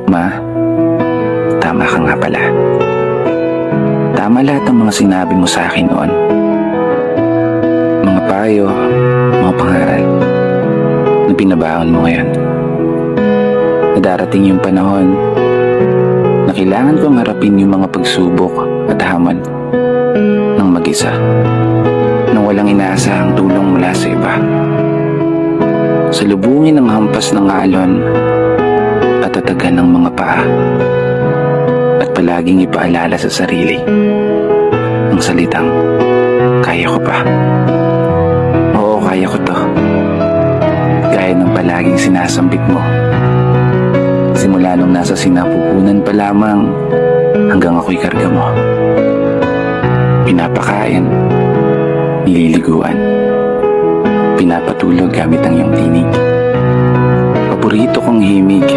Ma, tama ka nga pala. Tama lahat ng mga sinabi mo sa akin noon. Mga payo, mga pangaral na binabaon mo ngayon. Na darating yung panahon na kailangan kong harapin yung mga pagsubok at hamon ng mag-isa, nang walang inaasahang tulong mula sa iba. Salubungin ang hampas ng alon at tatagan ng mga paa, at palaging ipaalala sa sarili ang salitang, kaya ko pa. Oo, kaya ko to. Gaya ng palaging sinasambit mo. Simula nung nasa sinapupunan pa lamang hanggang ako'y karga mo. Pinapakain, nililiguan, pinapatulog gamit ang iyong tinig. Paborito kong himig